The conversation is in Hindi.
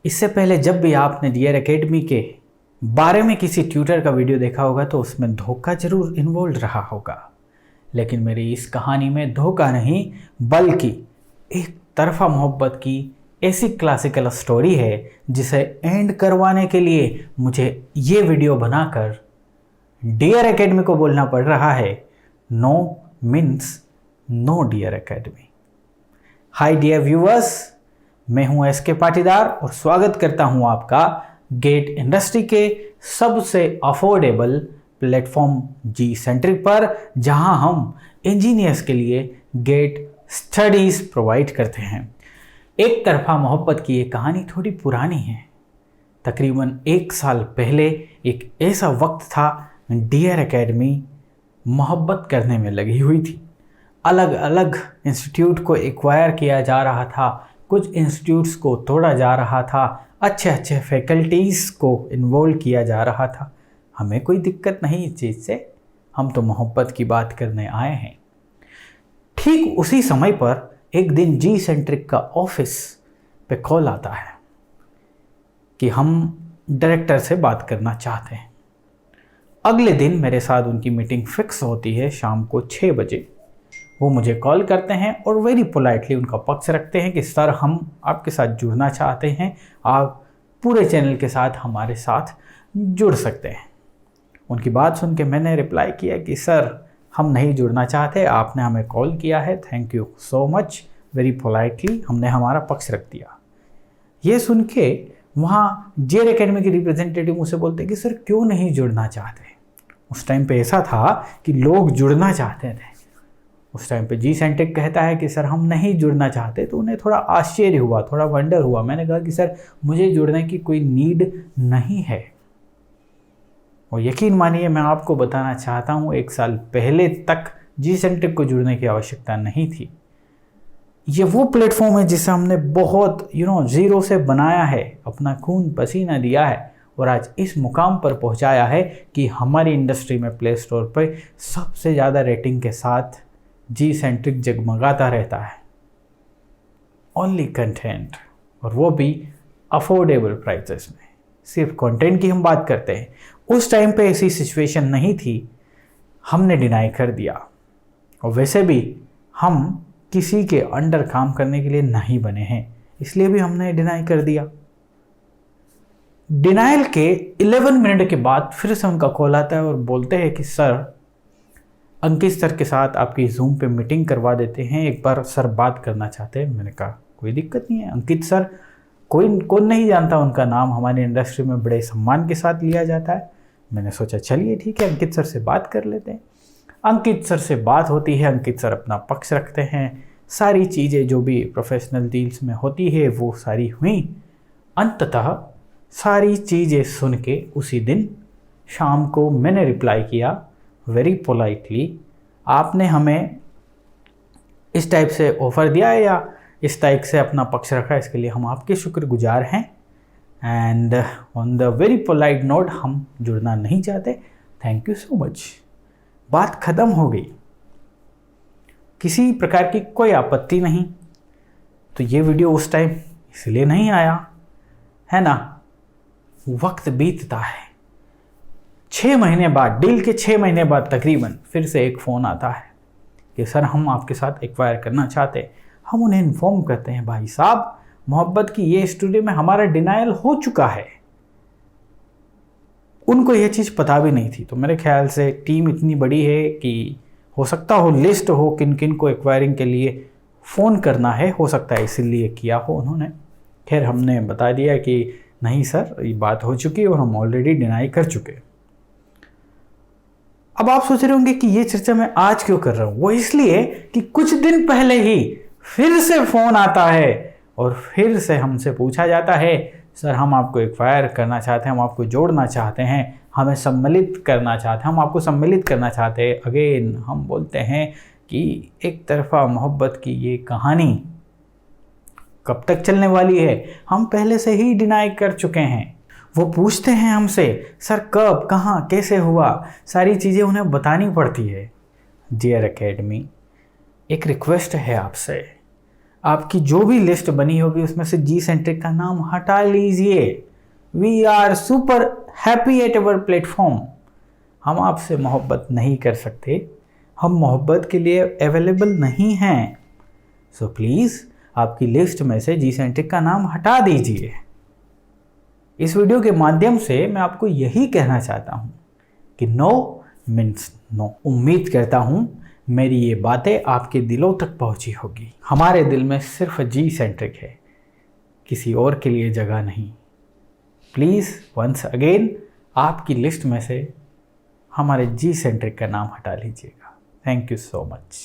इससे पहले जब भी आपने डियर एकेडमी के बारे में किसी ट्यूटर का वीडियो देखा होगा तो उसमें धोखा जरूर इन्वॉल्व रहा होगा, लेकिन मेरी इस कहानी में धोखा नहीं बल्कि एक तरफा मोहब्बत की ऐसी क्लासिकल स्टोरी है जिसे एंड करवाने के लिए मुझे ये वीडियो बनाकर डियर एकेडमी को बोलना पड़ रहा है, no means no dear academy. Hi dear viewers, मैं हूं एस के पाटीदार और स्वागत करता हूं आपका गेट इंडस्ट्री के सबसे अफोर्डेबल प्लेटफॉर्म जी सेंट्रिक पर, जहां हम इंजीनियर्स के लिए गेट स्टडीज प्रोवाइड करते हैं। एक तरफा मोहब्बत की ये कहानी थोड़ी पुरानी है। तकरीबन 1 साल पहले एक ऐसा वक्त था डियर एकेडमी मोहब्बत करने में लगी हुई थी। अलग अलग इंस्टीट्यूट को एक्वायर किया जा रहा था, कुछ इंस्टीट्यूट्स को तोड़ा जा रहा था, अच्छे अच्छे फैकल्टीज़ को इन्वॉल्व किया जा रहा था। हमें कोई दिक्कत नहीं इस चीज़ से, हम तो मोहब्बत की बात करने आए हैं। ठीक उसी समय पर एक दिन जी सेंट्रिक का ऑफिस पे कॉल आता है कि हम डायरेक्टर से बात करना चाहते हैं। अगले दिन मेरे साथ उनकी मीटिंग फिक्स होती है शाम को 6 बजे। वो मुझे कॉल करते हैं और वेरी पोलाइटली उनका पक्ष रखते हैं कि सर हम आपके साथ जुड़ना चाहते हैं, आप पूरे चैनल के साथ हमारे साथ जुड़ सकते हैं। उनकी बात सुन के मैंने रिप्लाई किया कि सर हम नहीं जुड़ना चाहते, आपने हमें कॉल किया है, thank you so much. Very politely हमने हमारा पक्ष रख दिया। ये सुन के वहाँ जेर एकेडमी के रिप्रेजेंटेटिव मुझसे बोलते कि सर क्यों नहीं जुड़ना चाहते। उस टाइम पे ऐसा था कि लोग जुड़ना चाहते थे। उस टाइम पे जी सेंट्रिक कहता है कि सर हम नहीं जुड़ना चाहते, तो उन्हें थोड़ा आश्चर्य हुआ, थोड़ा वंडर हुआ। मैंने कहा कि सर मुझे जुड़ने की कोई नीड नहीं है। और यकीन मानिए मैं आपको बताना चाहता हूँ 1 साल पहले तक जी सेंट्रिक को जुड़ने की आवश्यकता नहीं थी। ये वो प्लेटफॉर्म है जिसे हमने बहुत ज़ीरो से बनाया है, अपना खून पसीना दिया है और आज इस मुकाम पर पहुंचाया है कि हमारी इंडस्ट्री में प्ले स्टोर पर सबसे ज़्यादा रेटिंग के साथ जी सेंट्रिक जगमगाता रहता है। ओनली कंटेंट, और वो भी अफोर्डेबल प्राइसेस में। सिर्फ कंटेंट की हम बात करते हैं। उस टाइम पे ऐसी सिचुएशन नहीं थी, हमने डिनाई कर दिया। और वैसे भी हम किसी के अंडर काम करने के लिए नहीं बने हैं, इसलिए भी हमने डिनाई कर दिया। डिनाइल के 11 मिनट के बाद फिर से उनका कॉल आता है और बोलते हैं कि सर अंकित सर के साथ आपकी जूम पे मीटिंग करवा देते हैं, एक बार सर बात करना चाहते हैं। मैंने कहा कोई दिक्कत नहीं है। अंकित सर कौन नहीं जानता, उनका नाम हमारी इंडस्ट्री में बड़े सम्मान के साथ लिया जाता है। मैंने सोचा चलिए ठीक है, अंकित सर से बात कर लेते हैं। अंकित सर से बात होती है, अंकित सर अपना पक्ष रखते हैं, सारी चीज़ें जो भी प्रोफेशनल डील्स में होती है वो सारी हुई। अंततः सारी चीज़ें सुन के उसी दिन शाम को मैंने रिप्लाई किया वेरी पोलाइटली, आपने हमें इस टाइप से ऑफ़र दिया है या इस टाइप से अपना पक्ष रखा है, इसके लिए हम आपके शुक्रगुजार हैं। And on the very polite note हम जुड़ना नहीं चाहते, थैंक यू सो मच। बात ख़त्म हो गई, किसी प्रकार की कोई आपत्ति नहीं। तो ये वीडियो उस टाइम इसलिए नहीं आया है ना। वक्त बीतता है, 6 महीने बाद, डील के 6 महीने बाद तकरीबन फिर से एक फ़ोन आता है कि सर हम आपके साथ एक्वायर करना चाहते हैं। हम उन्हें इन्फॉर्म करते हैं भाई साहब मोहब्बत की ये स्टूडियो में हमारा डिनाइल हो चुका है। उनको ये चीज़ पता भी नहीं थी। तो मेरे ख्याल से टीम इतनी बड़ी है कि हो सकता हो लिस्ट हो किन किन को एक्वायरिंग के लिए फ़ोन करना है, हो सकता है इसीलिए किया हो उन्होंने। खैर हमने बता दिया कि नहीं सर ये बात हो चुकी है और हम ऑलरेडी डिनाई कर चुके। अब आप सोच रहे होंगे कि ये चर्चा मैं आज क्यों कर रहा हूँ। वो इसलिए कि कुछ दिन पहले ही फिर से फ़ोन आता है और फिर से हमसे पूछा जाता है सर हम आपको एक्वायर करना चाहते हैं, हम आपको जोड़ना चाहते हैं, हमें सम्मिलित करना चाहते हैं, हम आपको सम्मिलित करना चाहते हैं। अगेन हम बोलते हैं कि एक तरफा मोहब्बत की ये कहानी कब तक चलने वाली है, हम पहले से ही डिनाई कर चुके हैं। वो पूछते हैं हमसे सर कब, कहाँ, कैसे हुआ, सारी चीज़ें उन्हें बतानी पड़ती है। डियर एकेडमी, एक रिक्वेस्ट है आपसे, आपकी जो भी लिस्ट बनी होगी उसमें से जी सेंट्रिक का नाम हटा लीजिए। We are super happy at our platform. हम आपसे मोहब्बत नहीं कर सकते, हम मोहब्बत के लिए अवेलेबल नहीं हैं। सो प्लीज़ आपकी लिस्ट में से जी सेंट्रिक का नाम हटा दीजिए। इस वीडियो के माध्यम से मैं आपको यही कहना चाहता हूँ कि नो मीन्स नो। उम्मीद करता हूँ मेरी ये बातें आपके दिलों तक पहुँची होगी। हमारे दिल में सिर्फ जी सेंट्रिक है, किसी और के लिए जगह नहीं। प्लीज़ वंस अगेन आपकी लिस्ट में से हमारे जी सेंट्रिक का नाम हटा लीजिएगा। Thank you so much.